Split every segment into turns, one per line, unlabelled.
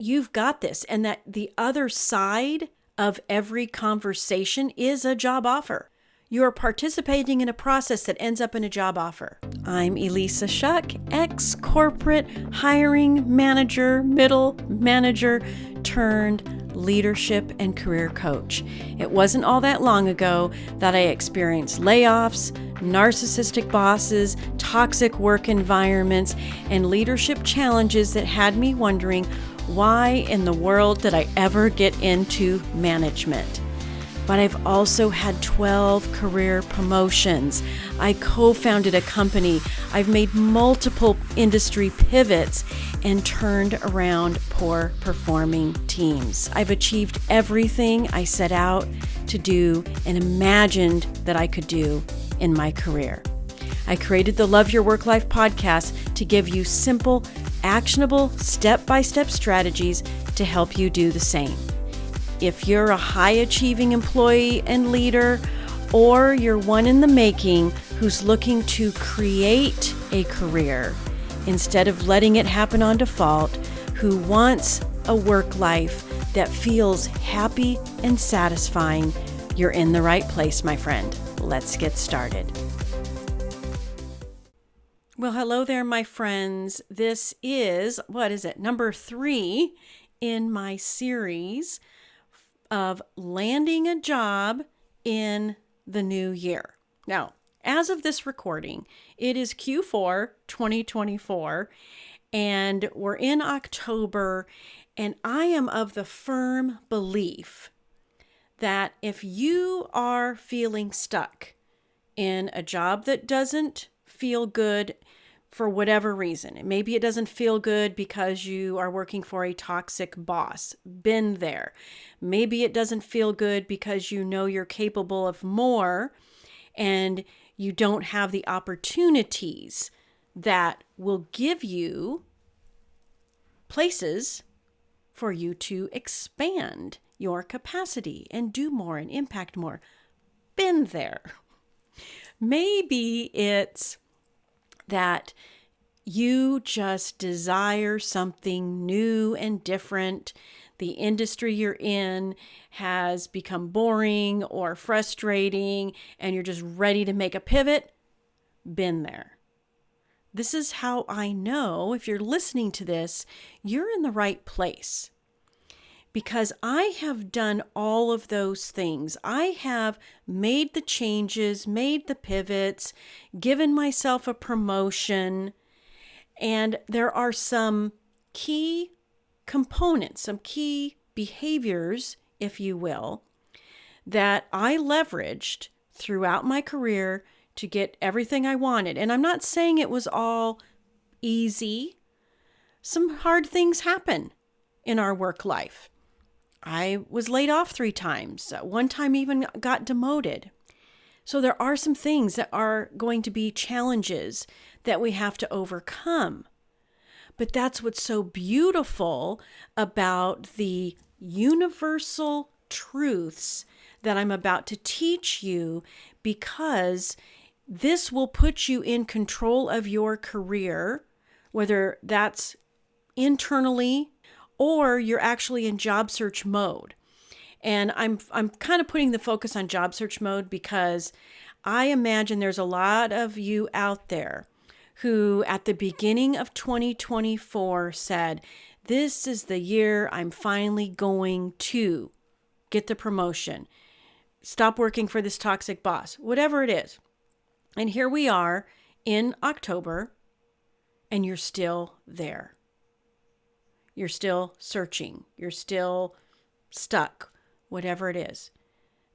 you've got this, and that the other side of every conversation is a job offer. You are participating in a process that ends up in a job offer. I'm Elissa Shuck, ex-corporate hiring manager, middle manager turned leadership and career coach. It wasn't all that long ago that I experienced layoffs, narcissistic bosses, toxic work environments, and leadership challenges that had me wondering, why in the world did I ever get into management? But I've also had 12 career promotions. I co-founded a company. I've made multiple industry pivots and turned around poor performing teams. I've achieved everything I set out to do and imagined that I could do in my career. I created the Love Your Work Life podcast to give you simple, actionable, step-by-step strategies to help you do the same. If you're a high-achieving employee and leader, or you're one in the making who's looking to create a career instead of letting it happen on default, who wants a work life that feels happy and satisfying, you're in the right place, my friend. Let's get started. Well, hello there, my friends. This is, number 3 in my series of landing a job in the new year. Now, as of this recording, it is Q4 2024, and we're in October, and I am of the firm belief that if you are feeling stuck in a job that doesn't feel good for whatever reason, maybe it doesn't feel good because you are working for a toxic boss, been there. Maybe it doesn't feel good because you know you're capable of more and you don't have the opportunities that will give you places for you to expand your capacity and do more and impact more. Been there. Maybe it's that you just desire something new and different. The industry you're in has become boring or frustrating, and you're just ready to make a pivot. Been there. This is how I know, if you're listening to this, you're in the right place. Because I have done all of those things. I have made the changes, made the pivots, given myself a promotion, and there are some key components, some key behaviors, if you will, that I leveraged throughout my career to get everything I wanted. And I'm not saying it was all easy. Some hard things happen in our work life. I was laid off 3 times. One time even got demoted. So there are some things that are going to be challenges that we have to overcome. But that's what's so beautiful about the universal truths that I'm about to teach you, because this will put you in control of your career, whether that's internally or you're actually in job search mode. And I'm kind of putting the focus on job search mode because I imagine there's a lot of you out there who at the beginning of 2024 said, this is the year I'm finally going to get the promotion, stop working for this toxic boss, whatever it is. And here we are in October, and you're still there. You're still searching. You're still stuck, whatever it is.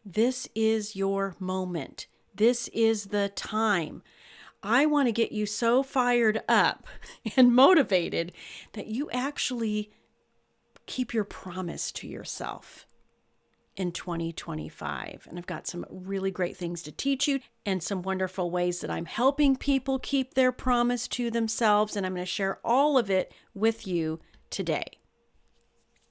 This is your moment. This is the time. I want to get you so fired up and motivated that you actually keep your promise to yourself in 2025. And I've got some really great things to teach you and some wonderful ways that I'm helping people keep their promise to themselves. And I'm going to share all of it with you today.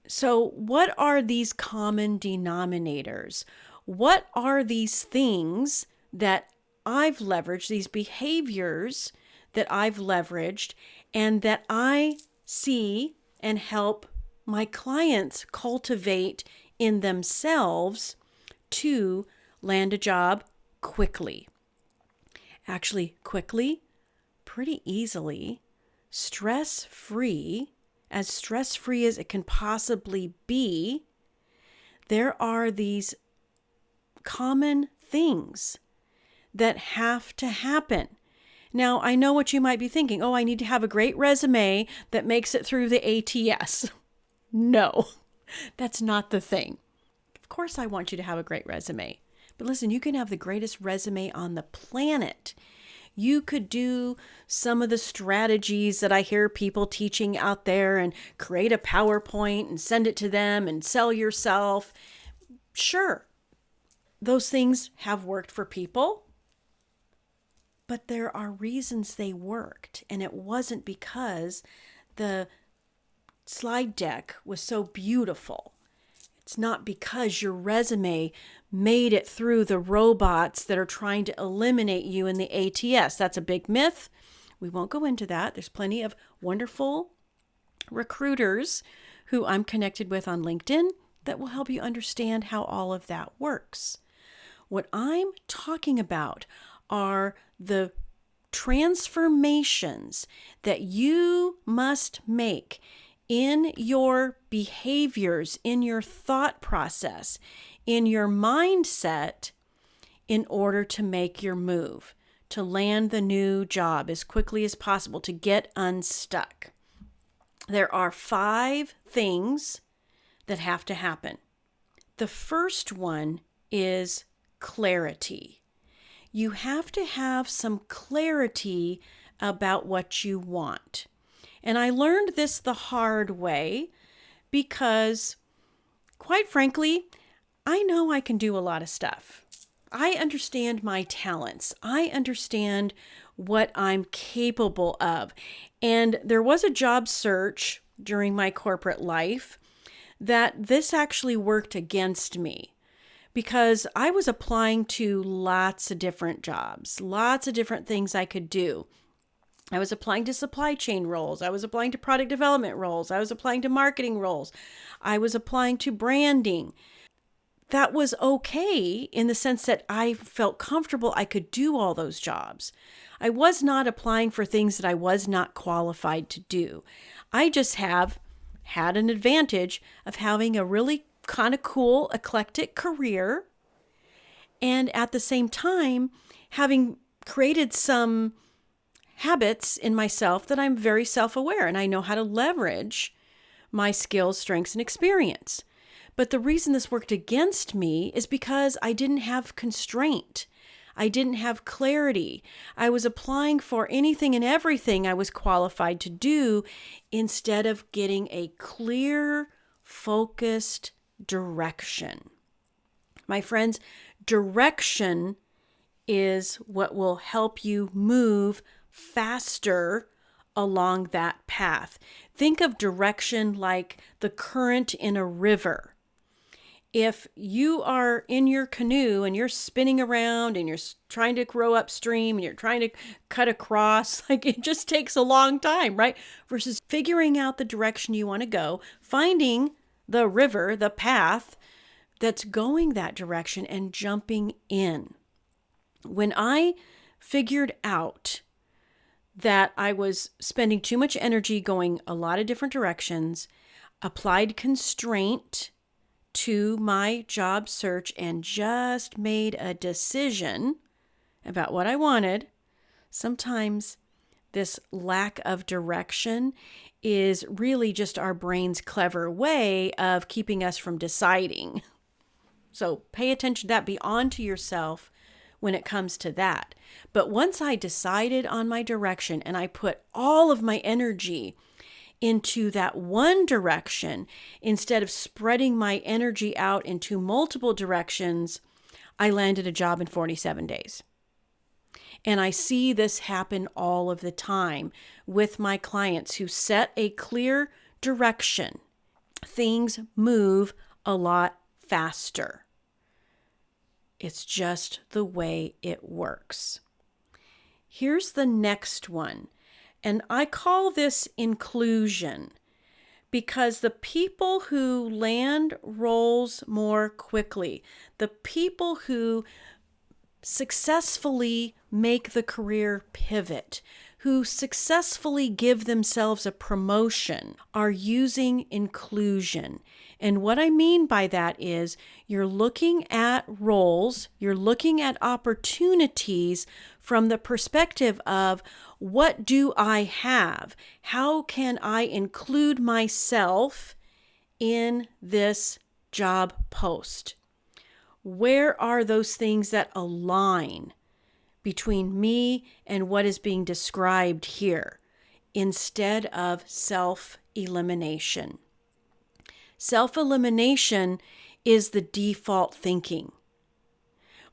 So what are these common denominators? What are these things that I've leveraged, these behaviors that I've leveraged and that I see and help my clients cultivate in themselves to land a job quickly. Actually, quickly, pretty easily, stress-free, as stress-free as it can possibly be. There are these common things that have to happen. Now, I know what you might be thinking. Oh, I need to have a great resume that makes it through the ATS. No, that's not the thing. Of course, I want you to have a great resume. But listen, you can have the greatest resume on the planet. You could do some of the strategies that I hear people teaching out there and create a PowerPoint and send it to them and sell yourself. Sure, those things have worked for people, but there are reasons they worked. And it wasn't because the slide deck was so beautiful. It's not because your resume made it through the robots that are trying to eliminate you in the ATS. That's a big myth. We won't go into that. There's plenty of wonderful recruiters who I'm connected with on LinkedIn that will help you understand how all of that works. What I'm talking about are the transformations that you must make in your behaviors, in your thought process, in your mindset, in order to make your move, to land the new job as quickly as possible, to get unstuck. There are 5 things that have to happen. The first one is clarity. You have to have some clarity about what you want. And I learned this the hard way because, quite frankly, I know I can do a lot of stuff. I understand my talents. I understand what I'm capable of. And there was a job search during my corporate life that this actually worked against me because I was applying to lots of different jobs, lots of different things I could do. I was applying to supply chain roles. I was applying to product development roles. I was applying to marketing roles. I was applying to branding. That was okay in the sense that I felt comfortable I could do all those jobs. I was not applying for things that I was not qualified to do. I just have had an advantage of having a really kind of cool, eclectic career, and at the same time, having created some habits in myself that I'm very self-aware and I know how to leverage my skills, strengths, and experience. But the reason this worked against me is because I didn't have constraint. I didn't have clarity. I was applying for anything and everything I was qualified to do instead of getting a clear, focused direction. My friends, direction is what will help you move faster along that path. Think of direction like the current in a river. If you are in your canoe and you're spinning around and you're trying to row upstream and you're trying to cut across, like it just takes a long time, right? Versus figuring out the direction you want to go, finding the river, the path that's going that direction and jumping in. When I figured out that I was spending too much energy going a lot of different directions, applied constraint to my job search, and just made a decision about what I wanted, sometimes this lack of direction is really just our brain's clever way of keeping us from deciding. So pay attention to that. Be on to yourself when it comes to that. But once I decided on my direction and I put all of my energy into that one direction, instead of spreading my energy out into multiple directions, I landed a job in 47 days. And I see this happen all of the time with my clients who set a clear direction. Things move a lot faster. It's just the way it works. Here's the next one. And I call this inclusion Because the people who land roles more quickly, the people who successfully make the career pivot, who successfully give themselves a promotion, are using inclusion. And what I mean by that is you're looking at roles, you're looking at opportunities from the perspective of, what do I have? How can I include myself in this job post? Where are those things that align between me and what is being described here, instead of self-elimination? Self-elimination is the default thinking.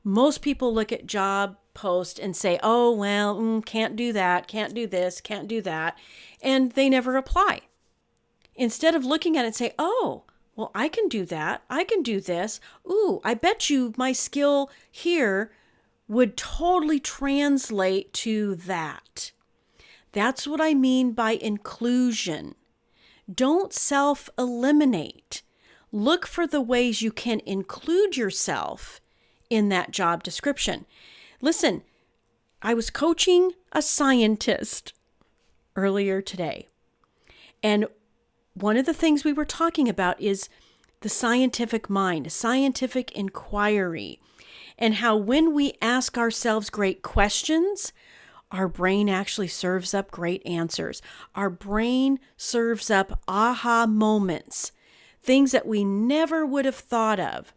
Most people look at job posts and say, oh, well, can't do that, can't do this, can't do that, and they never apply. Instead of looking at it and say, oh, well, I can do that, I can do this. Ooh, I bet you my skill here would totally translate to that. That's what I mean by inclusion. Don't self-eliminate. Look for the ways you can include yourself in that job description. Listen, I was coaching a scientist earlier today, and one of the things we were talking about is the scientific mind, scientific inquiry, and how when we ask ourselves great questions, our brain actually serves up great answers. Our brain serves up aha moments, things that we never would have thought of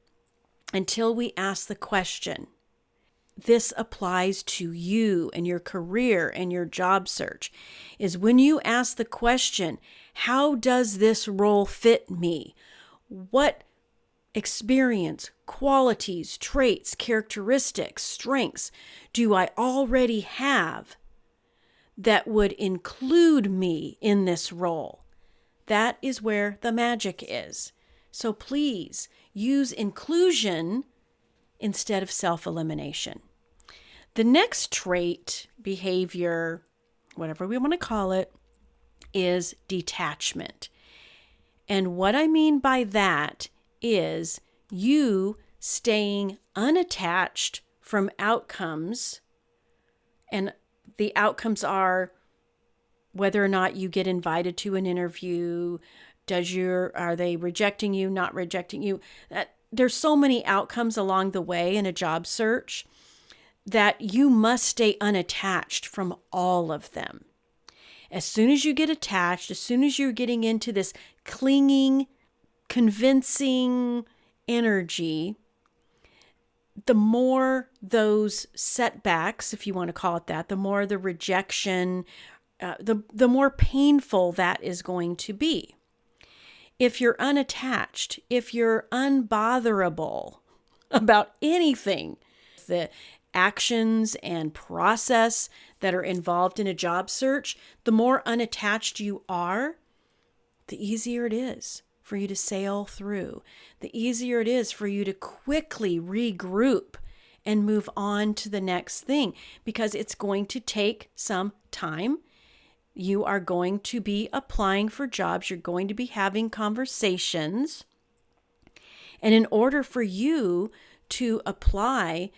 until we ask the question. This applies to you and your career and your job search, is when you ask the question, how does this role fit me? What experience, qualities, traits, characteristics, strengths do I already have that would include me in this role? That is where the magic is. So please use inclusion instead of self-elimination. The next trait, behavior, whatever we want to call it, is detachment. And what I mean by that is you staying unattached from outcomes. And the outcomes are whether or not you get invited to an interview, are they rejecting you, not rejecting you? There's so many outcomes along the way in a job search that you must stay unattached from all of them. As soon as you get attached, as soon as you're getting into this clinging, convincing energy, the more those setbacks, if you want to call it that, the more the rejection, the more painful that is going to be. If you're unattached, if you're unbotherable about anything, the actions and process that are involved in a job search, the more unattached you are, the easier it is for you to sail through. The easier it is for you to quickly regroup and move on to the next thing, because it's going to take some time. You are going to be applying for jobs. You're going to be having conversations. And in order for you to apply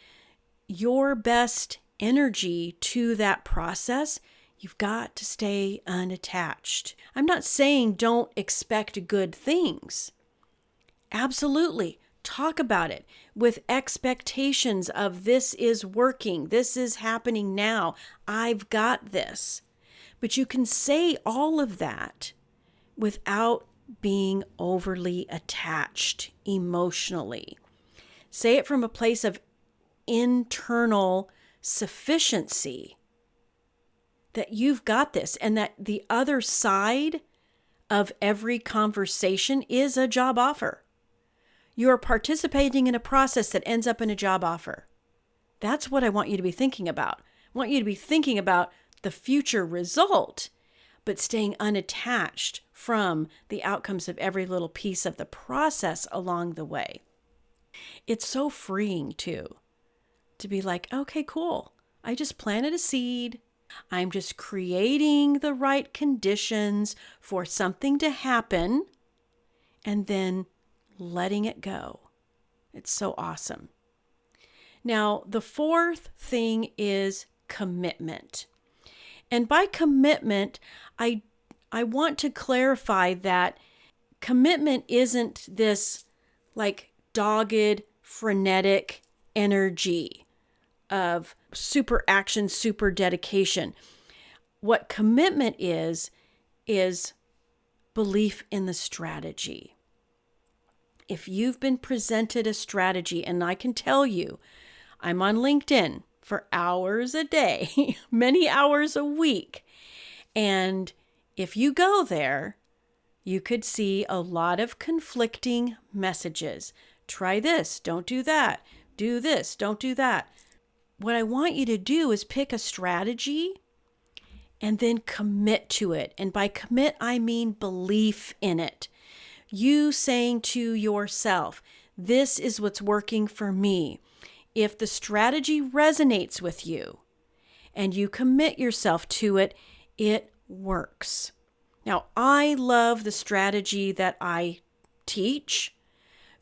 your best energy to that process, you've got to stay unattached. I'm not saying don't expect good things. Absolutely. Talk about it with expectations of this is working. This is happening now. I've got this. But you can say all of that without being overly attached emotionally. Say it from a place of internal sufficiency, that you've got this, and that the other side of every conversation is a job offer. You're participating in a process that ends up in a job offer. That's what I want you to be thinking about. I want you to be thinking about the future result, but staying unattached from the outcomes of every little piece of the process along the way. It's so freeing too, to be like, okay, cool. I just planted a seed. I'm just creating the right conditions for something to happen and then letting it go. It's so awesome. Now, the fourth thing is commitment. And by commitment, I want to clarify that commitment isn't this like dogged, frenetic energy of super action, super dedication. What commitment is belief in the strategy. If you've been presented a strategy, and I can tell you, I'm on LinkedIn for hours a day, many hours a week. And if you go there, you could see a lot of conflicting messages. Try this, don't do that. Do this, don't do that. What I want you to do is pick a strategy and then commit to it. And by commit, I mean belief in it. You saying to yourself, this is what's working for me. If the strategy resonates with you and you commit yourself to it, it works. Now, I love the strategy that I teach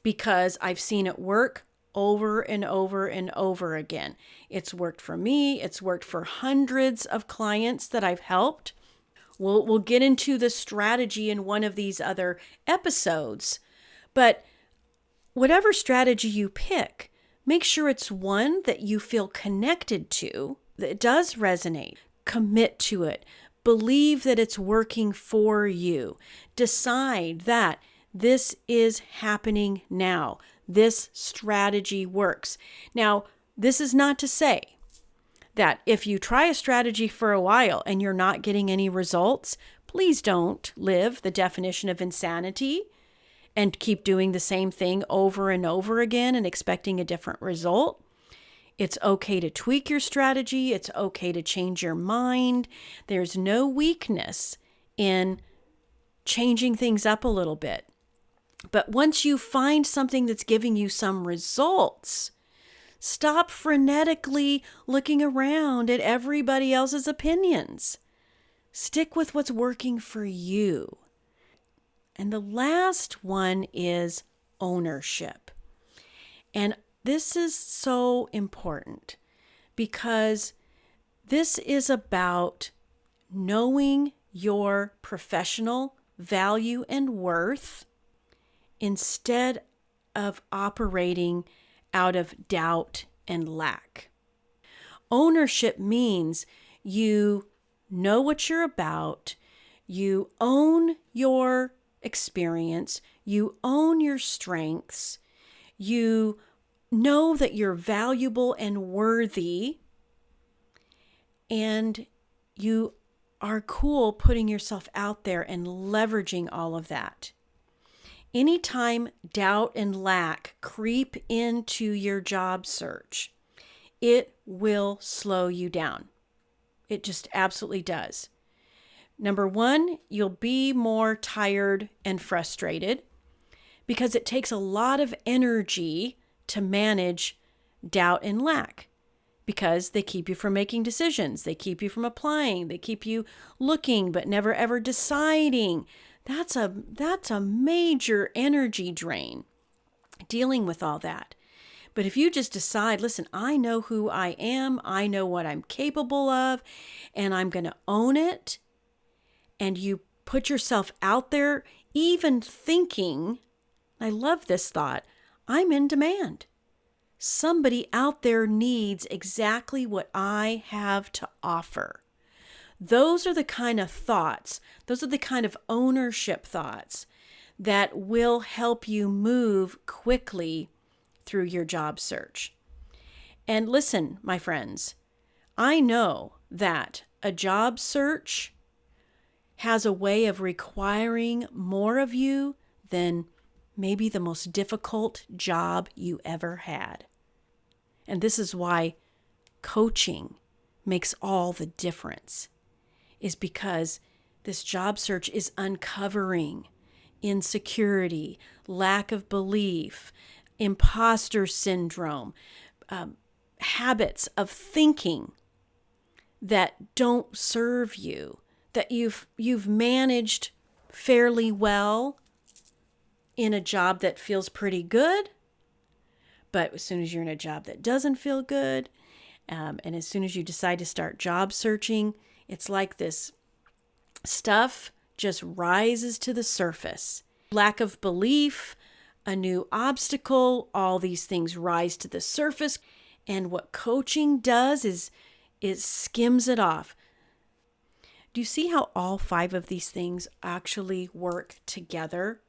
because I've seen it work over and over and over again. It's worked for me. It's worked for hundreds of clients that I've helped. We'll get into the strategy in one of these other episodes. But whatever strategy you pick, make sure it's one that you feel connected to, that it does resonate. Commit to it. Believe that it's working for you. Decide that this is happening now. This strategy works. Now, this is not to say that if you try a strategy for a while and you're not getting any results, please don't live the definition of insanity and keep doing the same thing over and over again and expecting a different result. It's okay to tweak your strategy. It's okay to change your mind. There's no weakness in changing things up a little bit. But once you find something that's giving you some results, stop frenetically looking around at everybody else's opinions. Stick with what's working for you. And the last one is ownership. And this is so important because this is about knowing your professional value and worth instead of operating out of doubt and lack. Ownership means you know what you're about, you own your experience, you own your strengths, you know that you're valuable and worthy, and you are cool putting yourself out there and leveraging all of that. Anytime doubt and lack creep into your job search, it will slow you down. It just absolutely does. Number one, you'll be more tired and frustrated because it takes a lot of energy to manage doubt and lack because they keep you from making decisions. They keep you from applying. They keep you looking but never ever deciding. That's a major energy drain, dealing with all that. But if you just decide, listen, I know who I am, I know what I'm capable of, and I'm going to own it, and you put yourself out there, even thinking, I love this thought, I'm in demand. Somebody out there needs exactly what I have to offer. Those are the kind of thoughts, those are the kind of ownership thoughts that will help you move quickly through your job search. And listen, my friends, I know that a job search has a way of requiring more of you than maybe the most difficult job you ever had. And this is why coaching makes all the difference, is because this job search is uncovering insecurity, lack of belief, imposter syndrome, habits of thinking that don't serve you, that you've managed fairly well in a job that feels pretty good, but as soon as you're in a job that doesn't feel good, and as soon as you decide to start job searching, it's like this stuff just rises to the surface. Lack of belief, a new obstacle, all these things rise to the surface. And what coaching does is it skims it off. Do you see how all 5 of these things actually work together?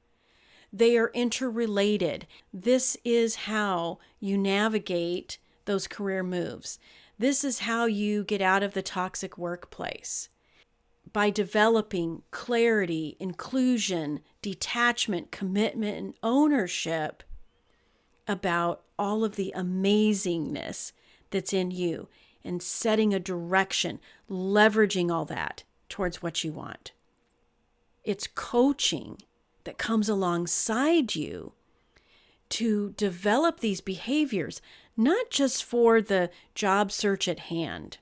They are interrelated. This is how you navigate those career moves. This is how you get out of the toxic workplace. By developing clarity, inclusion, detachment, commitment, and ownership about all of the amazingness that's in you and setting a direction, leveraging all that towards what you want. It's coaching that comes alongside you to develop these behaviors, not just for the job search at hand.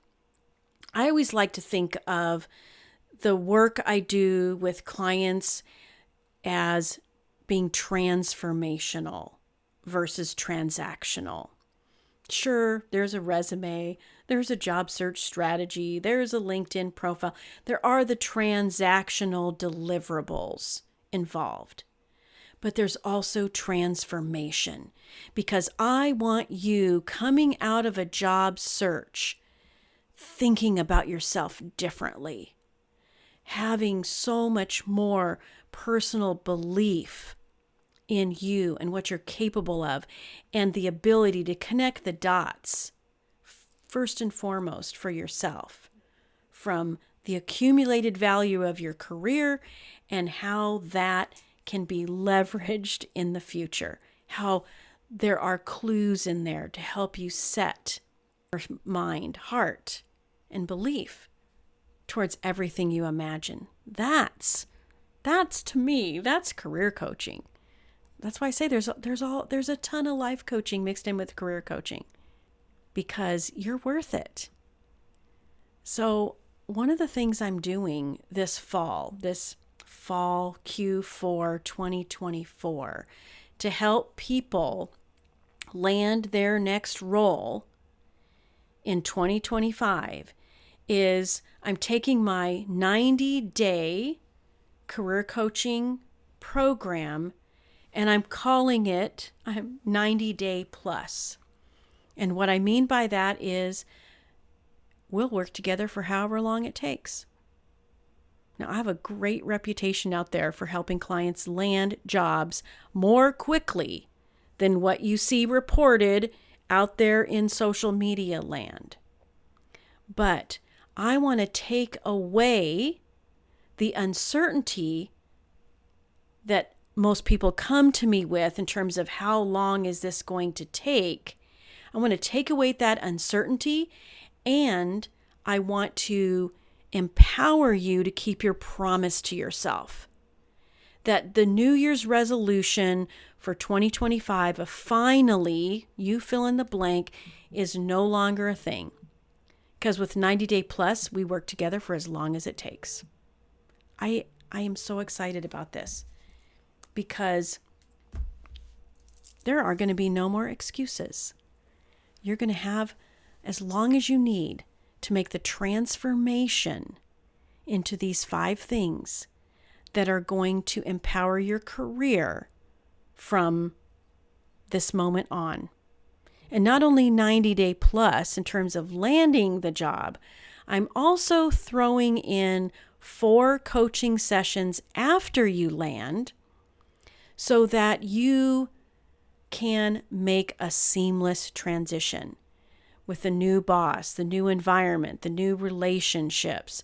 I always like to think of the work I do with clients as being transformational versus transactional. Sure, there's a resume, there's a job search strategy, there's a LinkedIn profile. There are the transactional deliverables involved. But there's also transformation, because I want you coming out of a job search thinking about yourself differently, having so much more personal belief in you and what you're capable of, and the ability to connect the dots, first and foremost for yourself, from the accumulated value of your career and how that can be leveraged in the future, how there are clues in there to help you set your mind, heart, and belief towards everything you imagine. That's to me, that's career coaching. That's why I say there's a ton of life coaching mixed in with career coaching, because you're worth it. So one of the things I'm doing this fall Q4 2024, to help people land their next role in 2025 is I'm taking my 90-day career coaching program and I'm calling it 90 Day Plus. And what I mean by that is we'll work together for however long it takes. Now, I have a great reputation out there for helping clients land jobs more quickly than what you see reported out there in social media land. But I want to take away the uncertainty that most people come to me with in terms of how long is this going to take. I want to take away that uncertainty, and I want to empower you to keep your promise to yourself. That the New Year's resolution for 2025 of finally, you fill in the blank, is no longer a thing. Because with 90 Day Plus, we work together for as long as it takes. I am so excited about this, because there are going to be no more excuses. You're going to have as long as you need to make the transformation into these 5 things that are going to empower your career from this moment on. And not only 90 Day Plus in terms of landing the job, I'm also throwing in 4 coaching sessions after you land so that you can make a seamless transition with the new boss, the new environment, the new relationships.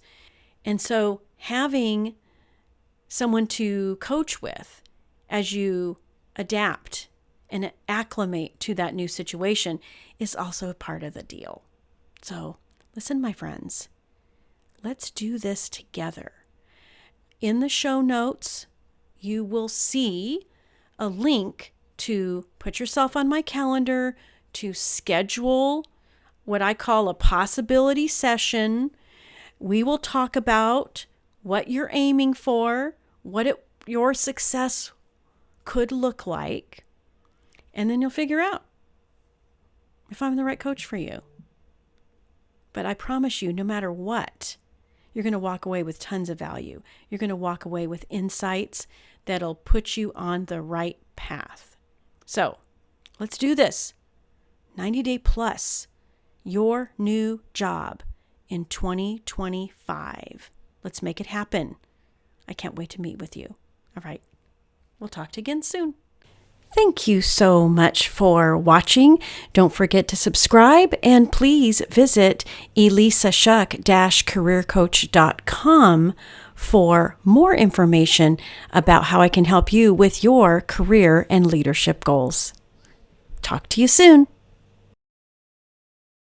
And so having someone to coach with as you adapt and acclimate to that new situation is also a part of the deal. So listen, my friends, let's do this together. In the show notes, you will see a link to put yourself on my calendar, to schedule what I call a possibility session. We will talk about what you're aiming for, your success could look like, and then you'll figure out if I'm the right coach for you. But I promise you, no matter what, you're going to walk away with tons of value. You're going to walk away with insights that'll put you on the right path. So let's do this. 90 Day Plus, your new job in 2025. Let's make it happen. I can't wait to meet with you. All right. We'll talk to you again soon. Thank you so much for watching. Don't forget to subscribe, and please visit elissashuck-careercoach.com for more information about how I can help you with your career and leadership goals. Talk to you soon.